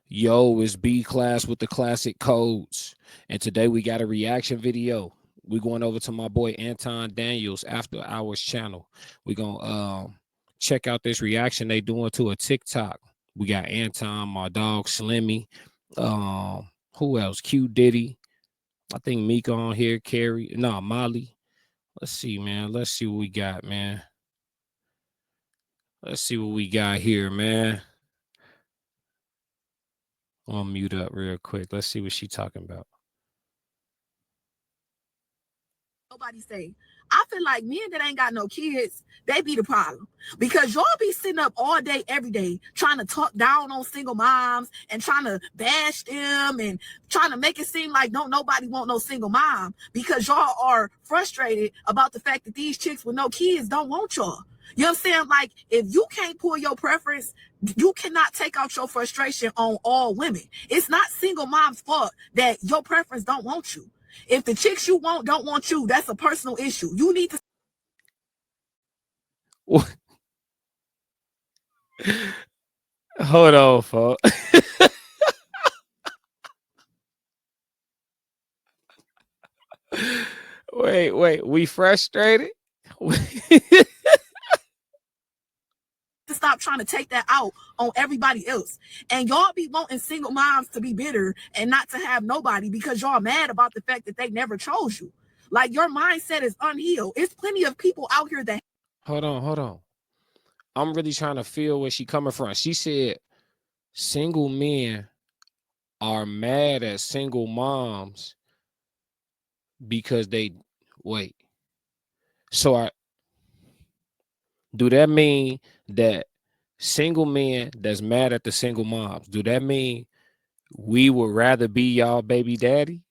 Yo, it's B Class with the classic codes. And today we got a reaction video. We're going over to my boy Anton Daniels After Hours channel. We're gonna check out this reaction they doing to a TikTok. We got Anton, my dog Slimmy, who else? Q Diddy. I think Mika on here, Carrie. No, Molly. Let's see, man. Let's see what we got, man. Let's see what we got here, man. I'll mute up real quick. Let's see what she talking about. Nobody say. I feel like men that ain't got no kids, they be the problem. Because y'all be sitting up all day, every day, trying to talk down on single moms and trying to bash them and trying to make it seem like don't nobody want no single mom because y'all are frustrated about the fact that these chicks with no kids don't want y'all. You know what I'm saying? Like, if you can't pull your preference, you cannot take out your frustration on all women. It's not single mom's fault that your preference don't want you. If the chicks you want don't want you, that's a personal issue. You need to Hold on, folks. Wait. We frustrated? stop trying to take that out on everybody else. And y'all be wanting single moms to be bitter and not to have nobody because y'all mad about the fact that they never chose you. Like, your mindset is unhealed. It's plenty of people out here that Hold on. I'm really trying to feel where she coming from. She said single men are mad at single moms because they wait. So I do that mean that single men that's mad at the single moms, do that mean we would rather be y'all baby daddy?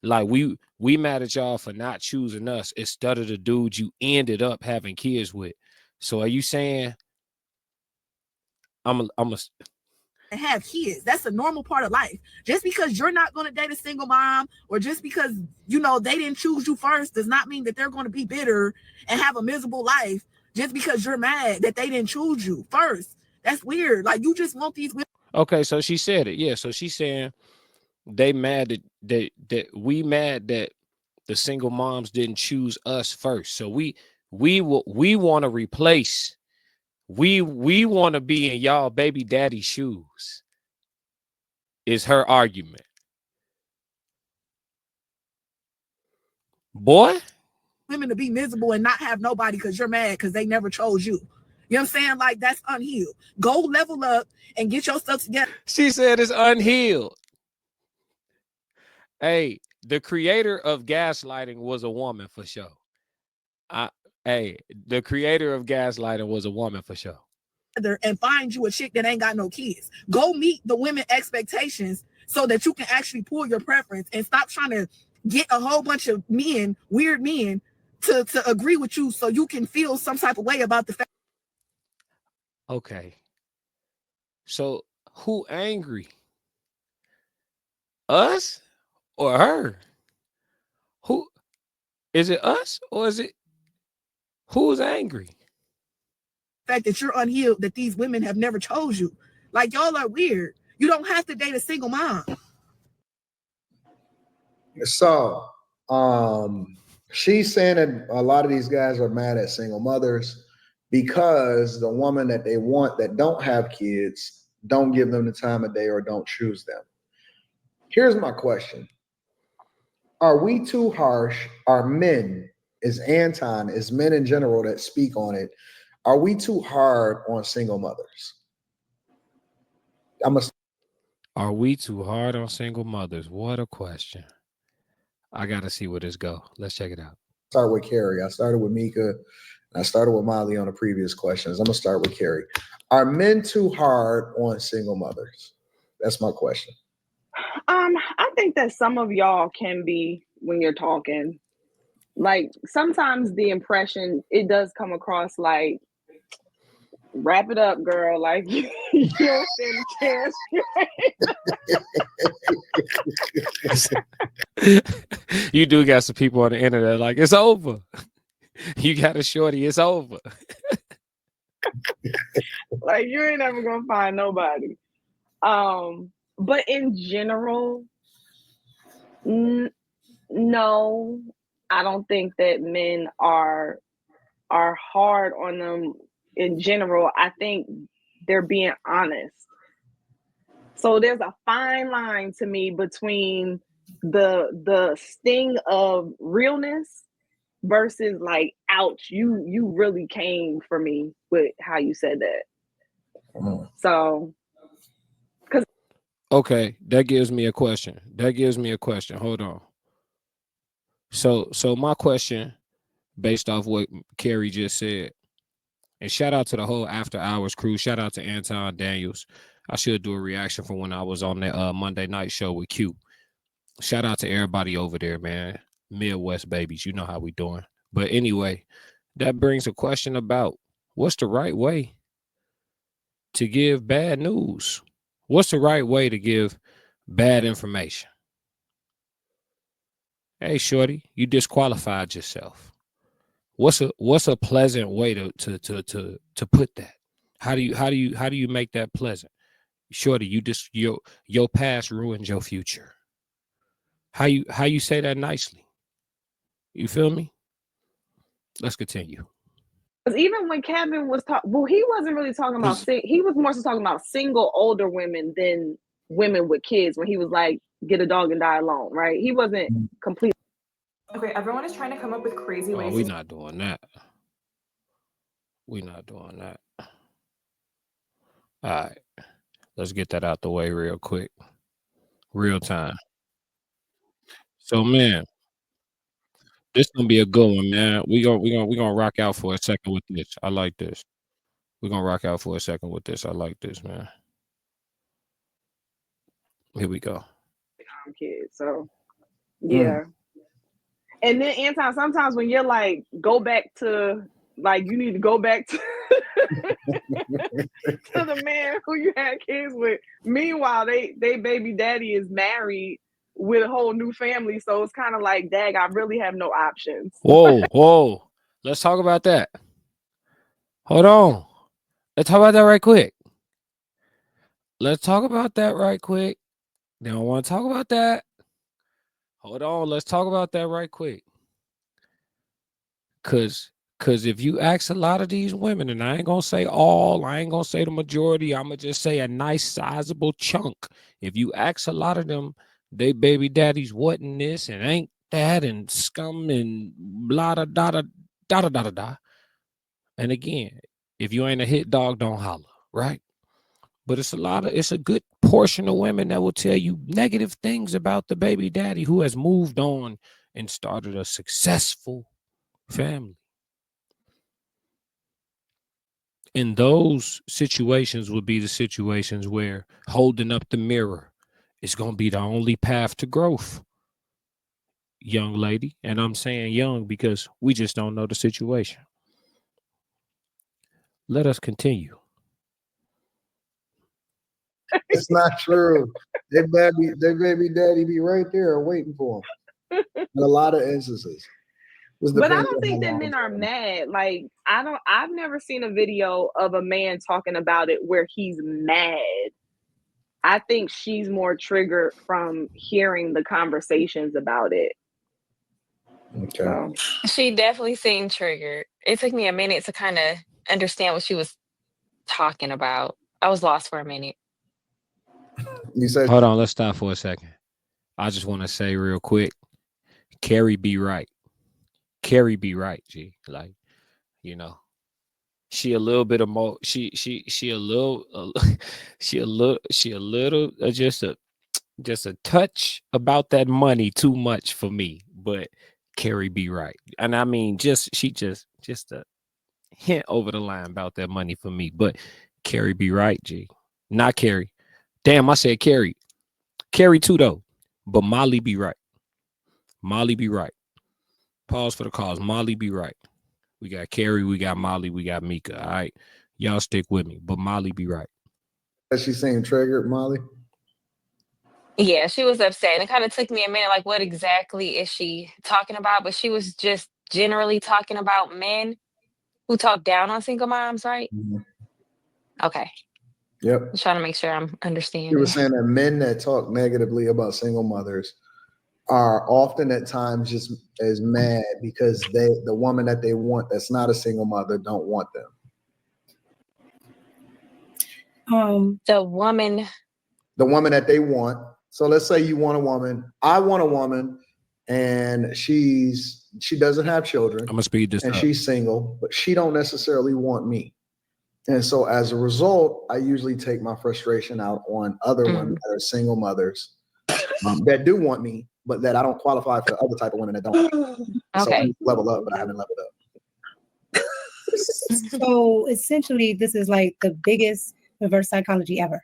Like we mad at y'all for not choosing us instead of the dude you ended up having kids with. So are you saying I'm a have kids. That's a normal part of life. Just because you're not going to date a single mom or just because, they didn't choose you first does not mean that they're going to be bitter and have a miserable life just because you're mad that they didn't choose you first. That's weird. Like, you just want these women. okay? So she said it, yeah. So she's saying they mad that we mad that the single moms didn't choose us first. So we want to replace. We want to be in y'all baby daddy shoes. Is her argument, boy? women to be miserable and not have nobody because you're mad because they never chose you. You know what I'm saying? Like, that's unhealed. Go level up and get your stuff together. She said it's unhealed. Hey, the creator of gaslighting was a woman for sure. I, hey, the creator of gaslighting was a woman for sure. And find you a chick that ain't got no kids. Go meet the women expectations so that you can actually pull your preference and stop trying to get a whole bunch of men, weird men, to agree with you so you can feel some type of way about the fact. Okay. So who angry? Us or her? Who is it, us or is it who's angry? Fact that you're unhealed, that these women have never chose you. Like, y'all are weird. You don't have to date a single mom. So, she's saying that a lot of these guys are mad at single mothers because the woman that they want that don't have kids don't give them the time of day or don't choose them. Here's my question. Are we too harsh? Are men, is Anton, is men in general that speak on it, are we too hard on single mothers? I'm gonna Are we too hard on single mothers? What a question. I gotta see where this go. Let's check it out. start with Carrie. I started with Mika and I started with Molly on the previous questions. I'm gonna start with Carrie. Are men too hard on single mothers? That's my question. I think that some of y'all can be when you're talking. Like, sometimes the impression it does come across like, wrap it up, girl. Like, you don't stand a chance. You do got some people on the internet like it's over. You got a shorty, it's over. Like, you ain't never gonna find nobody. But in general, no, I don't think that men are hard on them in general. I think they're being honest. So there's a fine line to me between the sting of realness versus like, ouch, you really came for me with how you said that. So Okay, that gives me a question. Hold on. So my question, based off what Carrie just said, and shout out to the whole After Hours crew. Shout out to Anton Daniels. I should do a reaction from when I was on that Monday night show with Q. Shout out to everybody over there, man. Midwest babies, you know how we doing. But anyway, that brings a question about what's the right way to give bad news? What's the right way to give bad information? Hey, shorty, you disqualified yourself. What's a pleasant way to put that? How do you make that pleasant? Shorty, your past ruins your future. How you say that nicely? You feel me? Let's continue. because even when Kevin was talking, well, he wasn't really talking about he was more so talking about single older women than women with kids. When he was like, "Get a dog and die alone," right? He wasn't completely. Okay, everyone is trying to come up with crazy ways. We're not doing that. We're not doing that. All right, let's get that out the way real quick, real time. So, man, this gonna be a good one, man. We gonna rock out for a second with this. I like this. We're gonna rock out for a second with this. I like this, man. Here we go. Kids, so yeah. And then Anton, sometimes when you're like, go back to like, you need to go back to to the man who you had kids with. Meanwhile, they baby daddy is married with a whole new family, so it's kind of like, dag, I really have no options. Whoa. Let's talk about that. Hold on. Let's talk about that right quick. They don't want to talk about that. Hold on. Let's talk about that right quick. Cause if you ask a lot of these women, and I ain't gonna say all, I ain't gonna say the majority, I'm gonna just say a nice sizable chunk. If you ask a lot of them, they baby daddies wasn't this and ain't that and scum and blah da da da da da da da. And again, if you ain't a hit dog, don't holler, right? But it's a good portion of women that will tell you negative things about the baby daddy who has moved on and started a successful family. And those situations would be the situations where holding up the mirror is going to be the only path to growth, young lady. And I'm saying young because we just don't know the situation. Let us continue. It's not true. Their baby daddy be right there waiting for them. In a lot of instances. But I don't think that men are mad. Like, I've never seen a video of a man talking about it where he's mad. I think she's more triggered from hearing the conversations about it. Okay. So. She definitely seemed triggered. It took me a minute to kind of understand what she was talking about. I was lost for a minute. You said, hold on, let's stop for a second. I just want to say real quick, Carrie be right. G. Like, you know, she a little bit of more. She a little just a touch about that money too much for me. But Carrie be right, and I mean just a hint over the line about that money for me. But Carrie be right, G. Not Carrie. Damn, I said Carrie. Carrie too though. But Molly be right. Pause for the cause. Molly be right. We got Carrie, we got Molly, we got Mika. All right. Y'all stick with me. But Molly be right. She seemed triggered, Molly? Yeah, she was upset. And it kind of took me a minute, like, what exactly is she talking about? But she was just generally talking about men who talk down on single moms, right? Mm-hmm. Okay. Yep. Just trying to make sure I'm You understanding. were saying that men that talk negatively about single mothers are often at times just as mad because the woman that they want that's not a single mother don't want them. The woman that they want. So let's say you want a woman. I want a woman, and she doesn't have children. I'm gonna speed this and up. She's single, but she don't necessarily want me. And so as a result, I usually take my frustration out on other women that are single mothers that do want me, but that I don't qualify for the other type of women that don't. So I level up, but I haven't leveled up. So essentially, this is like the biggest reverse psychology ever.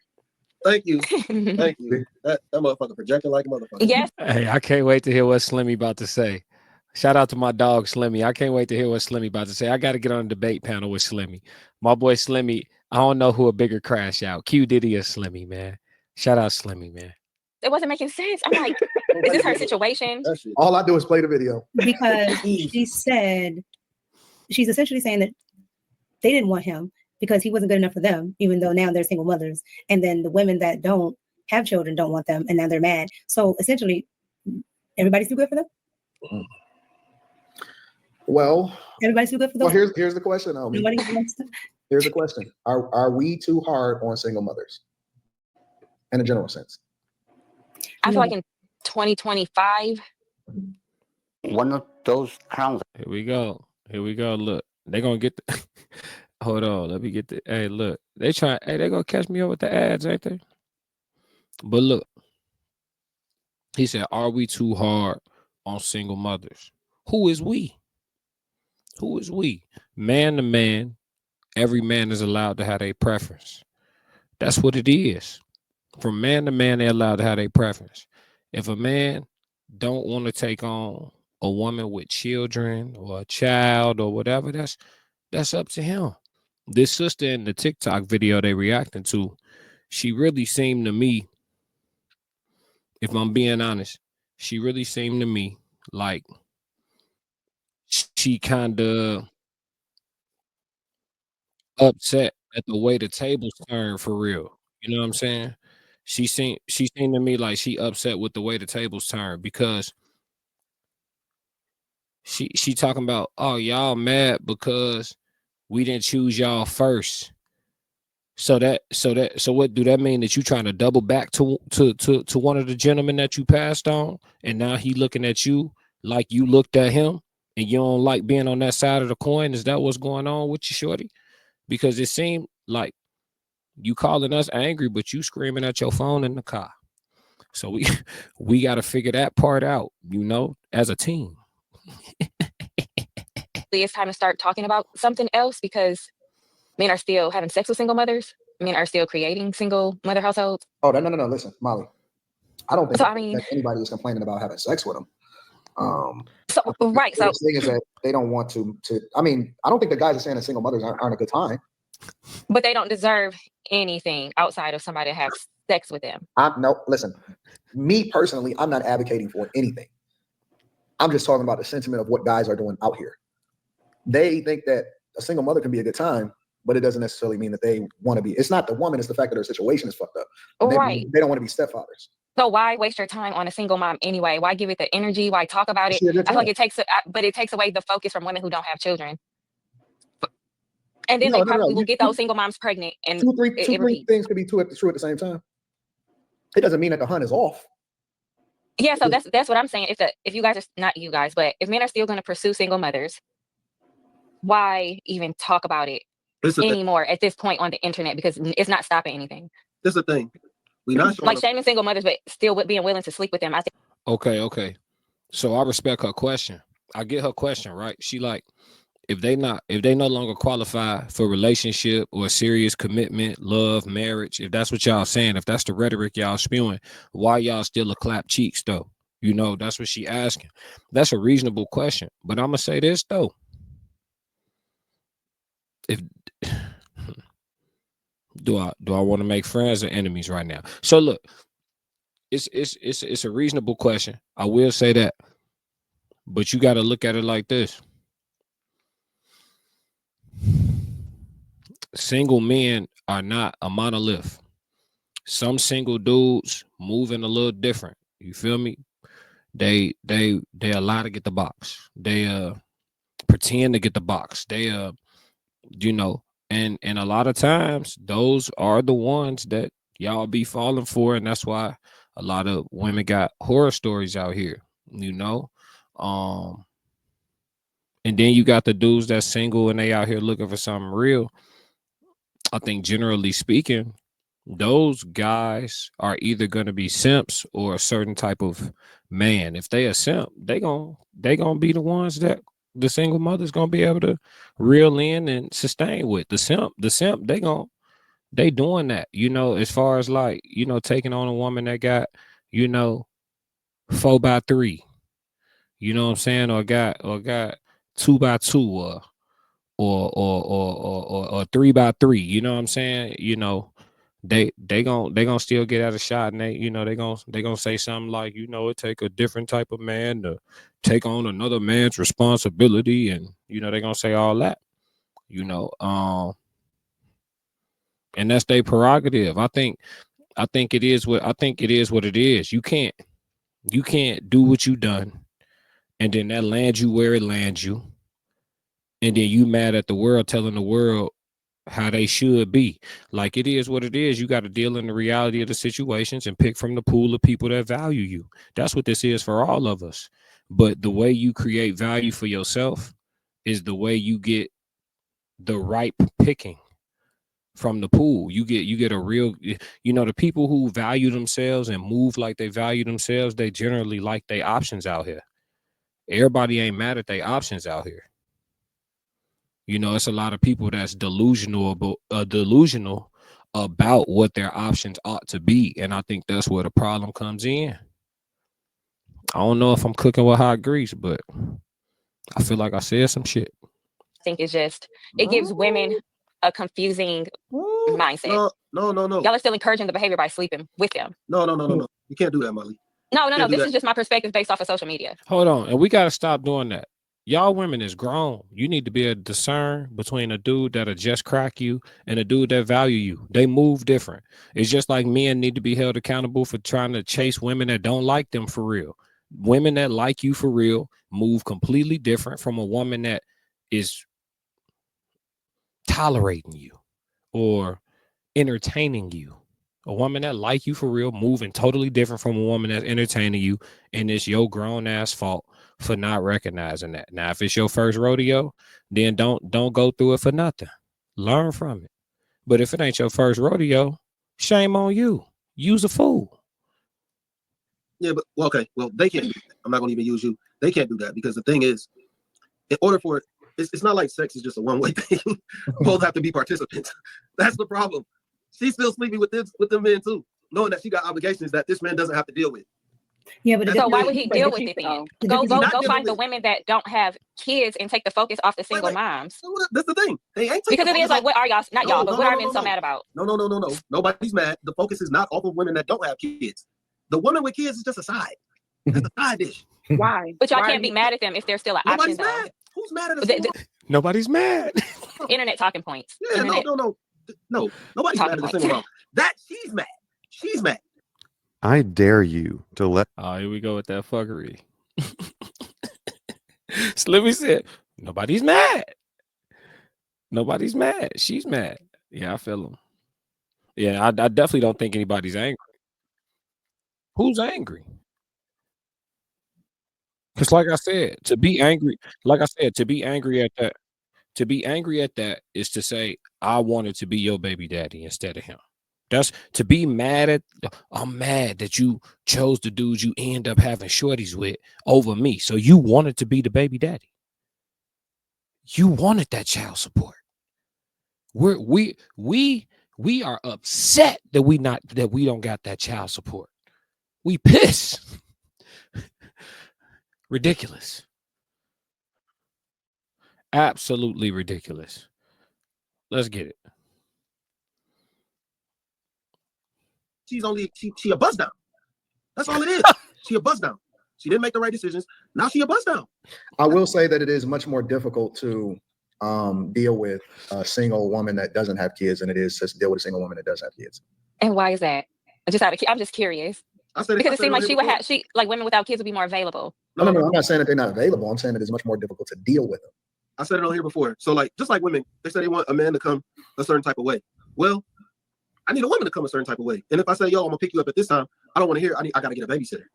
Thank you. Thank you. That motherfucker projecting like a motherfucker. Yes. Hey, I can't wait to hear what Slimmy about to say. Shout out to my dog Slimmy. I can't wait to hear what Slimmy about to say. I got to get on a debate panel with Slimmy. My boy Slimmy. I don't know who a bigger crash out, Q Diddy or Slimmy, man. Shout out Slimmy, man. It wasn't making sense. I'm like, is this her situation? All I do is play the video. Because she's essentially saying that they didn't want him because he wasn't good enough for them, even though now they're single mothers. And then the women that don't have children don't want them, and now they're mad. So essentially, everybody's too good for them? Well, everybody's too good for them? Well, here's the question, Omi. Nobody wants them? Here's the question. Are we too hard on single mothers in a general sense? I feel like in 2025. One of those clowns. Here we go. Look, they're gonna get the hold on. Let me get the hey, look. They're gonna catch me up with the ads, ain't they? But look, he said, are we too hard on single mothers? Who is we? Who is we? Man to man, every man is allowed to have a preference. That's what it is. From man to man, they're allowed to have a preference. If a man don't want to take on a woman with children or a child or whatever, that's up to him. This sister in the TikTok video they reacting to, she really seemed to me, if I'm being honest, she really seemed to me like she kind of upset at the way the tables turned for real. You know what I'm saying? She seemed to me like she upset with the way the tables turned because she talking about, oh, y'all mad because we didn't choose y'all first. So what do that mean, that you trying to double back to one of the gentlemen that you passed on, and now he looking at you like you looked at him and you don't like being on that side of the coin? Is that what's going on with you, shorty? Because it seemed like you calling us angry, but you screaming at your phone in the car. So we got to figure that part out, as a team. It's time to start talking about something else, because men are still having sex with single mothers. Men are still creating single mother households. Oh, no. Listen, Molly, I don't think So, that anybody is complaining about having sex with them. So right. So the thing is that they don't want to. I mean, I don't think the guys are saying that single mothers aren't a good time. But they don't deserve anything outside of somebody to have sex with them. No, listen, me personally, I'm not advocating for anything. I'm just talking about the sentiment of what guys are doing out here. They think that a single mother can be a good time, but it doesn't necessarily mean that they want to be. It's not the woman, it's the fact that their situation is fucked up. Right. They don't want to be stepfathers. So why waste your time on a single mom anyway? Why give it the energy? Why talk about it? I feel like it takes away the focus from women who don't have children. And then they probably will get those single moms pregnant. And two, three things could be true at the same time. It doesn't mean that the hunt is off. Yeah, so that's what I'm saying. If you guys are not you guys, but if men are still going to pursue single mothers, why even talk about it anymore at this point on the internet? Because it's not stopping anything. This is the thing. We not like shaming single mothers, but still being willing to sleep with them. I think. Okay. So I respect her question. I get her question, right? She like, if they no longer qualify for relationship or serious commitment, love, marriage, if that's what y'all saying, if that's the rhetoric y'all spewing, why y'all still a clap cheeks though? That's what she asking. That's a reasonable question. But I'm gonna say this though. If do I want to make friends or enemies right now? So look, it's a reasonable question. I will say that. But you got to look at it like this. single men are not a monolith. Some single dudes moving a little different. You feel me? They allow to get the box. They pretend to get the box. They you know, and a lot of times those are the ones that y'all be falling for, and that's why a lot of women got horror stories out here, you know. And then you got the dudes that's single and they out here looking for something real. I think generally speaking, those guys are either going to be simps or a certain type of man. If they a simp, they gonna be the ones that the single mother's gonna be able to reel in and sustain with. The simp, they doing that, you know, as far as like, you know, taking on a woman that got, you know, 4x3, you know what I'm saying, or got 2x2 or 3x3, you know what I'm saying, you know. They gonna still get at a shot, and they gonna say something like, you know, it take a different type of man to take on another man's responsibility, and you know they gonna say all that, you know, and that's their prerogative. I think it is what it is. You can't do what you done, and then that lands you where it lands you, and then you mad at the world, telling the world how they should be. Like, it is what it is. You got to deal in the reality of the situations and pick from the pool of people that value you. That's what this is for all of us. But the way you create value for yourself is the way you get the right picking from the pool. You get a real, you know, the people who value themselves and move like they value themselves, they generally like their options out here. Everybody ain't mad at their options out here. You know, it's a lot of people that's delusional about what their options ought to be. And I think that's where the problem comes in. I don't know if I'm cooking with hot grease, but I feel like I said some shit. I think it's just, it gives women a confusing mindset. No. Y'all are still encouraging the behavior by sleeping with them. No. You can't do that, Molly. No. This is just my perspective based off of social media. Hold on. And we got to stop doing that. Y'all women is grown. You need to be able to discern between a dude that'll just crack you and a dude that value you. They move different. It's just like men need to be held accountable for trying to chase women that don't like them for real. Women that like you for real move completely different from a woman that is tolerating you or entertaining you. A woman that like you for real moving totally different from a woman that's entertaining you, and it's your grown ass fault for not recognizing that. Now, if it's your first rodeo, then don't go through it for nothing. Learn from it. But if it ain't your first rodeo, shame on you. Use a fool. Yeah, but okay. Well, they can't do that. I'm not gonna even use you. They can't do that because the thing is, in order for it, it's not like sex is just a one-way thing. Both have to be participants. That's the problem. She's still sleeping with them men too, knowing that she got obligations that this man doesn't have to deal with. Yeah, but so why would he deal with it then? Go find the women that don't have kids and take the focus off the single moms. That's the thing. They ain't because it is like, what are y'all? Not y'all, but what are men so mad about? No. Nobody's mad. The focus is not off of women that don't have kids. The woman with kids is just a side. It's a side dish. Why? But y'all can't be mad at them if they're still an option. Nobody's mad. Who's mad at us? Nobody's mad. Internet talking points. Yeah, no. Nobody's mad at the single mom. That she's mad. She's mad. I dare you to let. Oh, here we go with that fuckery. Slimmy said, nobody's mad. Nobody's mad. She's mad. Yeah, I feel him. Yeah, I definitely don't think anybody's angry. Who's angry? Because like I said, to be angry at that is to say, I wanted to be your baby daddy instead of him. That's to be mad at. I'm mad that you chose the dudes you end up having shorties with over me. So you wanted to be the baby daddy. You wanted that child support. We are upset that we don't got that child support. We pissed. Ridiculous. Absolutely ridiculous. Let's get it. She a buzz down. That's all it is. She a buzz down. She didn't make the right decisions. Now she a buzz down. I will say that it is much more difficult to deal with a single woman that doesn't have kids than it is to deal with a single woman that does have kids. And why is that? I'm just curious. Because it seemed like like women without kids would be more available. No, I'm not saying that they're not available. I'm saying that it's much more difficult to deal with them. I said it on here before. So like, just like women, they say they want a man to come a certain type of way. Well, I need a woman to come a certain type of way. And if I say, yo, I'm gonna pick you up at this time, I don't want to hear, I gotta get a babysitter.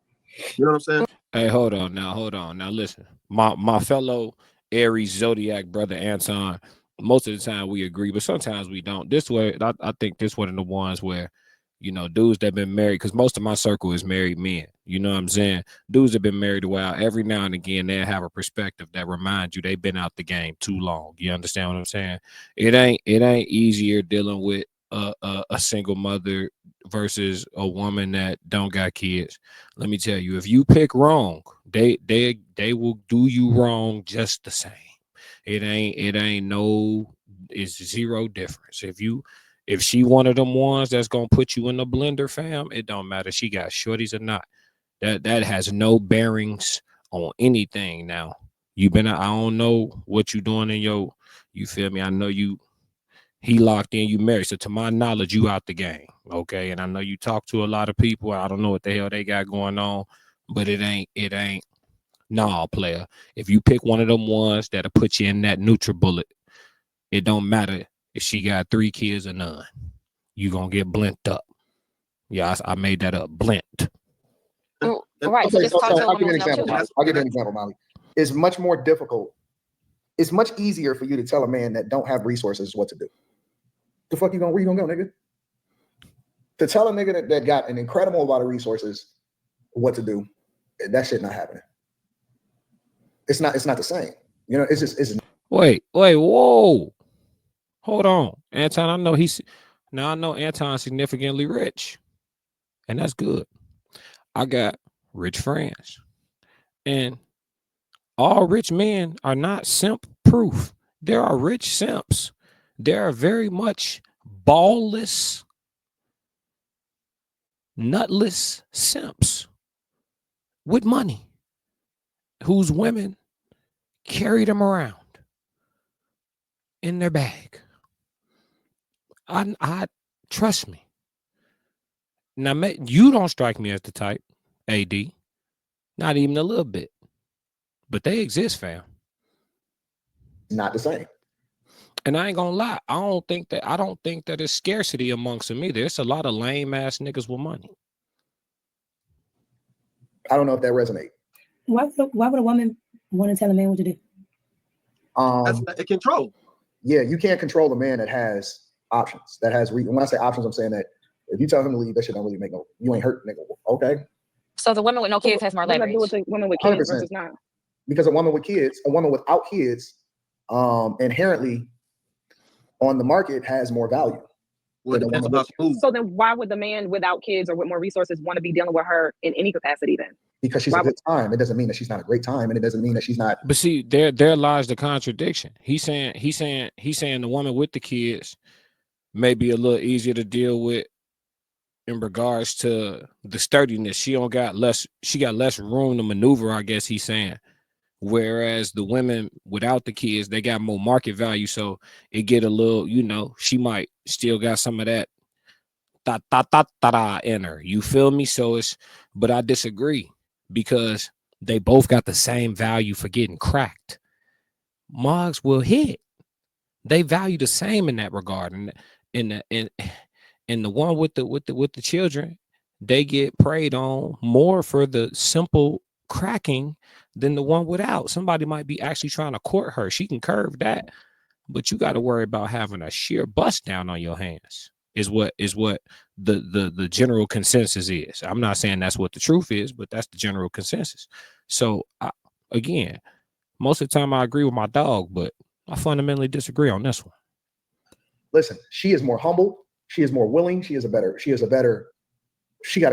You know what I'm saying? Hey, hold on now. Listen, my fellow Aries zodiac brother Anton, most of the time we agree, but sometimes we don't. This way, I think this one of the ones where, you know, dudes that been married, because most of my circle is married men. You know what I'm saying? Dudes that been married a while, every now and again, they have a perspective that reminds you they've been out the game too long. You understand what I'm saying? It ain't easier dealing with a single mother versus a woman that don't got kids. Let me tell you, if you pick wrong, they will do you wrong just the same. It's zero difference. If she one of them ones that's gonna put you in the blender, fam, it don't matter she got shorties or not. That has no bearings on anything. Now I don't know what you doing in you feel me? I know he locked in, you married. So to my knowledge, you out the game. Okay. And I know you talk to a lot of people. I don't know what the hell they got going on, but it ain't nah, player. If you pick one of them ones that'll put you in that NutriBullet, it don't matter if she got 3 kids or none. You gonna get blent up. Yeah, I made that up. Blent. Right. So just talk to a woman with no children. I'll give you an example, Molly. It's much more difficult. It's much easier for you to tell a man that don't have resources what to do. The fuck where you gonna go, nigga? To tell a nigga that got an incredible amount of resources what to do, that shit not happening. It's not the same. You know, it's Wait, whoa. Hold on. Anton, I know Anton's significantly rich. And that's good. I got rich friends. And all rich men are not simp proof. There are rich simps. There are very much ballless, nutless simps with money whose women carry them around in their bag. I trust me. Now, you don't strike me as the type, AD, not even a little bit, but they exist, fam. Not the same. And I ain't gonna lie, I don't think that it's scarcity amongst them either. It's a lot of lame ass niggas with money. I don't know if that resonates. Why would a woman want to tell a man what to do? That's control. Yeah, you can't control a man that has options. That has when I say options, I'm saying that if you tell him to leave, that shit don't really make you ain't hurt, nigga. Okay. So the woman with no kids has more leverage. What do with the women with kids versus not? Because a woman without kids, inherently on the market has more value. So then why would the man without kids or with more resources want to be dealing with her in any capacity then? Because she's a good time. It doesn't mean that she's not a great time, and it doesn't mean that she's not. But see, there lies the contradiction. He's saying the woman with the kids may be a little easier to deal with in regards to the sturdiness. She got less room to maneuver, I guess he's saying. Whereas the women without the kids, they got more market value. So it get a little, she might still got some of that in her. You feel me? But I disagree because they both got the same value for getting cracked. Mugs will hit. They value the same in that regard. And the one with the children, they get preyed on more for the simple cracking than the one without. Somebody might be actually trying to court her. She can curve that, but you got to worry about having a sheer bust down on your hands. Is what the general consensus is. I'm not saying that's what the truth is, but that's the general consensus. So again, most of the time I agree with my dog, but I fundamentally disagree on this one. Listen, she is more humble. She is more willing. She got to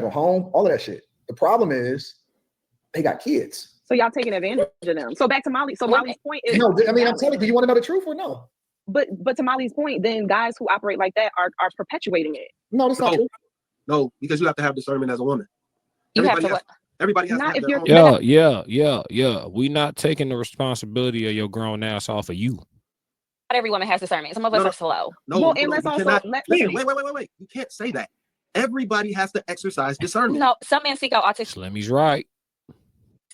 go home. All of that shit. The problem is they got kids. So y'all taking advantage of them. So back to Molly. So Molly's point is no. I mean, I'm telling you. Do you want to know the truth or no? But to Molly's point, then guys who operate like that are perpetuating it. No, that's not true. No, because you have to have discernment as a woman. Everybody has to have their own. Yeah. We not taking the responsibility of your grown ass off of you. every woman has discernment. Some of us are slow. No, well, and let's also listen, wait. You can't say that. Everybody has to exercise discernment. No, some men seek out autistic Slimmy's right.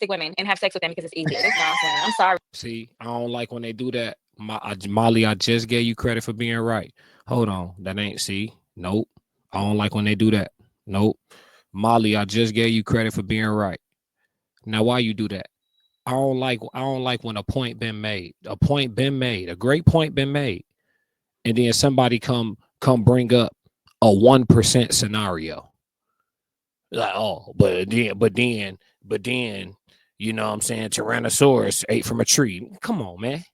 women and have sex with them because it's easier. It's nonsense. I'm sorry. See, I don't like when they do that. Molly, I just gave you credit for being right. Hold on. That ain't, see? Nope. I don't like when they do that. Nope. Molly, I just gave you credit for being right. Now, why you do that? I don't like when a point been made. A point been made. A great point been made. And then somebody come bring up a 1% scenario. Like, oh, but then, you know what I'm saying, Tyrannosaurus ate from a tree. Come on, man.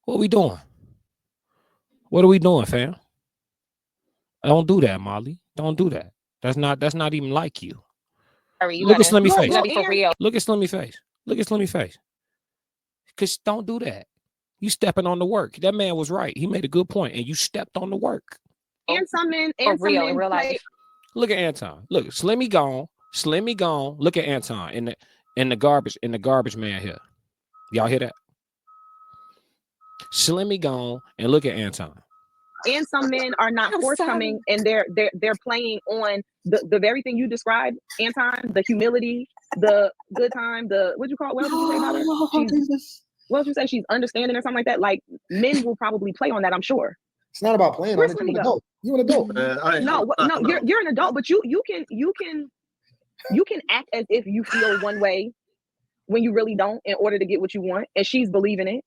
What we doing? What are we doing, fam? Don't do that, Molly. Don't do that. That's not even like you. Look at Slimmy face. Look at Slimmy face. Look at Slimmy face. Because don't do that. You stepping on the work. That man was right. He made a good point, and you stepped on the work. And some men, in real life. Look at Anton. Look, Slimmy gone. Look at Anton in the garbage man here. Y'all hear that? Slimmy gone, and look at Anton. And some men are not forthcoming, and they're playing on the very thing you described, Anton, the humility, the good time, what you say about her? What did you say? She's understanding or something like that. Like, men will probably play on that, I'm sure. It's not about playing on it. You're an adult. You're an adult. You're an adult, but you can act as if you feel one way when you really don't, in order to get what you want, and she's believing it.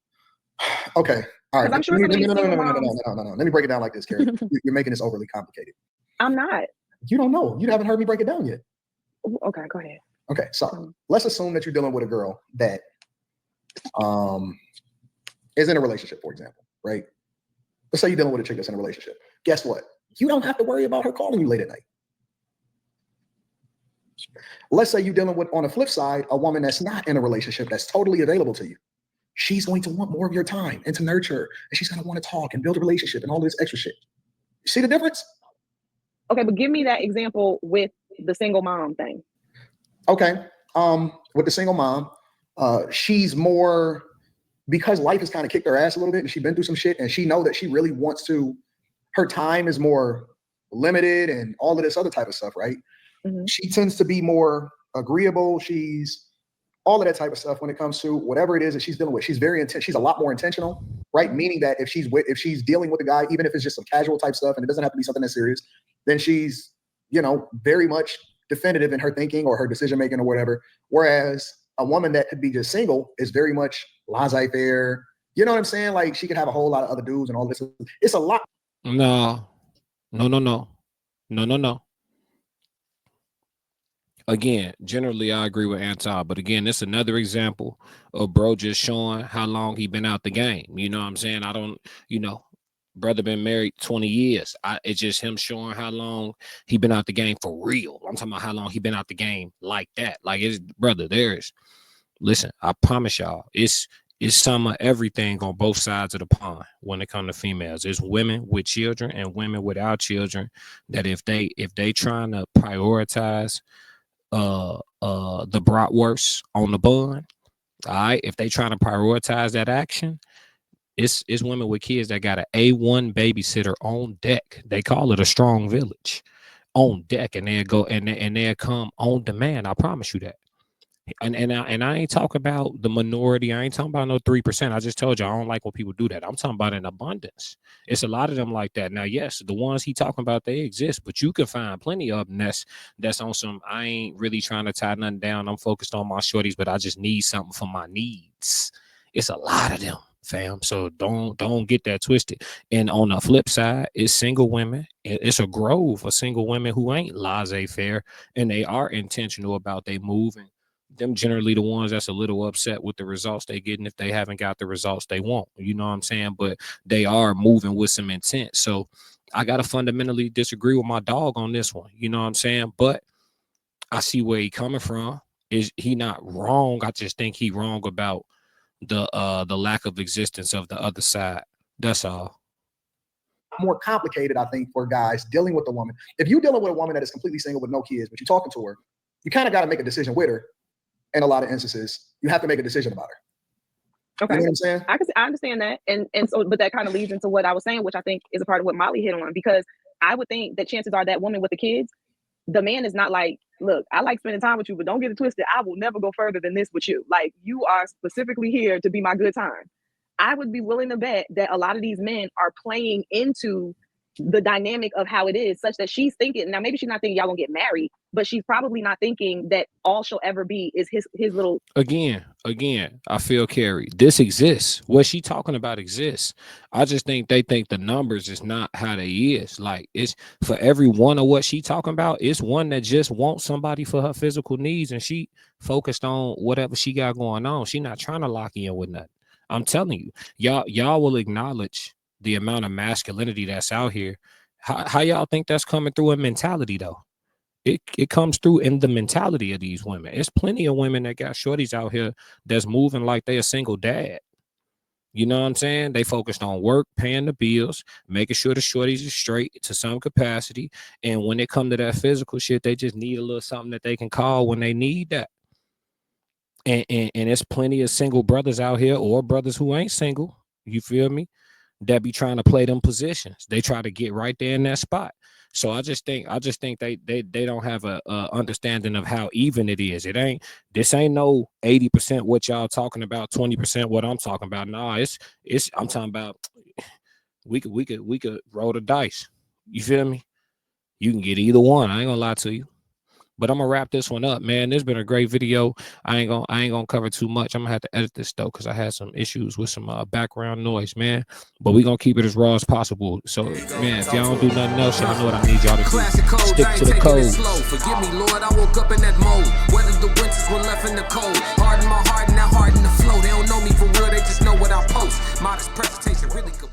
Okay. All right. I'm sure No. Let me break it down like this, Carrie. You're making this overly complicated. I'm not. You don't know. You haven't heard me break it down yet. Okay, go ahead. Okay, so let's assume that you're dealing with a girl that is in a relationship, for example, right? Let's say you're dealing with a chick that's in a relationship. Guess what? You don't have to worry about her calling you late at night. Let's say you're dealing with, on the flip side, a woman that's not in a relationship that's totally available to you. She's going to want more of your time and to nurture, and she's going to want to talk and build a relationship and all this extra shit. You see the difference? Okay, but give me that example with the single mom thing. Okay, with the single mom, she's more, because life has kind of kicked her ass a little bit, and she's been through some shit, and she know that she really wants to, her time is more limited and all of this other type of stuff, right? Mm-hmm. She tends to be more agreeable. She's all of that type of stuff when it comes to whatever it is that she's dealing with. She's very she's a lot more intentional, right? Meaning that if she's dealing with a guy, even if it's just some casual type stuff and it doesn't have to be something that's serious, then she's, very much definitive in her thinking or her decision making or whatever. Whereas a woman that could be just single is very much laissez-faire. You know what I'm saying? Like, she could have a whole lot of other dudes and all this. It's a lot. No. Again, generally I agree with Anton, but again, it's another example of bro just showing how long he been out the game. You know what I'm saying? I don't, brother been married 20 years. It's just him showing how long he been out the game for real. I'm talking about how long he been out the game like that. Like, it's brother, listen, I promise y'all, it's some of everything on both sides of the pond when it comes to females. It's women with children and women without children that if they trying to prioritize the bratwurst on the bun, all right, if they trying to prioritize that action, it's women with kids that got an A1 babysitter on deck. They call it a strong village on deck, and they'll go and they'll come on demand. I promise you that. And I ain't talking about the minority. I ain't talking about no 3%. I just told you I don't like when people do that. I'm talking about in abundance. It's a lot of them like that. Now, yes, the ones he talking about, they exist, but you can find plenty of them that's on some, I ain't really trying to tie nothing down. I'm focused on my shorties, but I just need something for my needs. It's a lot of them, fam. So don't get that twisted. And on the flip side, it's single women. It's a grove of single women who ain't laissez-faire, and they are intentional about their moving. Them generally the ones that's a little upset with the results they getting if they haven't got the results they want. You know what I'm saying? But they are moving with some intent. So I gotta fundamentally disagree with my dog on this one. You know what I'm saying? But I see where he coming from. Is he not wrong? I just think he wrong about the lack of existence of the other side. That's all. More complicated, I think, for guys dealing with a woman. If you're dealing with a woman that is completely single with no kids, but you're talking to her, you kind of got to make a decision with her. In a lot of instances, you have to make a decision about her. Okay. You know what I'm saying? I understand that. And so, but that kind of leads into what I was saying, which I think is a part of what Molly hit on, because I would think that chances are that woman with the kids, the man is not like, look, I like spending time with you, but don't get it twisted. I will never go further than this with you. Like, you are specifically here to be my good time. I would be willing to bet that a lot of these men are playing into the dynamic of how it is, such that she's thinking, now maybe she's not thinking y'all gonna get married, but she's probably not thinking that all she'll ever be is his little. Again, I feel Carrie. This exists. What she talking about exists. I just think they think the numbers is not how they is. Like, it's for every one of what she talking about, it's one that just wants somebody for her physical needs, and she focused on whatever she got going on. She not trying to lock in with nothing. I'm telling you, y'all will acknowledge the amount of masculinity that's out here. How y'all think that's coming through in mentality though? It comes through in the mentality of these women. It's plenty of women that got shorties out here that's moving like they a single dad. You know what I'm saying? They focused on work, paying the bills, making sure the shorties are straight to some capacity. And when it come to that physical shit, they just need a little something that they can call when they need that. And there's plenty of single brothers out here, or brothers who ain't single, you feel me, that be trying to play them positions. They try to get right there in that spot. So I just think they don't have a understanding of how even it is. This ain't no 80% what y'all talking about, 20% what I'm talking about. Nah, it's I'm talking about we could roll the dice. You feel me? You can get either one. I ain't gonna lie to you. But I'm gonna wrap this one up, man. This has been a great video. I ain't gonna cover too much. I'm gonna have to edit this though, because I had some issues with some background noise, man. But we gonna keep it as raw as possible. So, man, if y'all don't do nothing else, y'all know what I need y'all to do. Stick to the code. Forgive me, Lord, I woke up in that mode. Whether the winters were left in the cold. Harden my heart and now harden the flow. They don't know me for real, they just know what I post. Modest presentation, really good.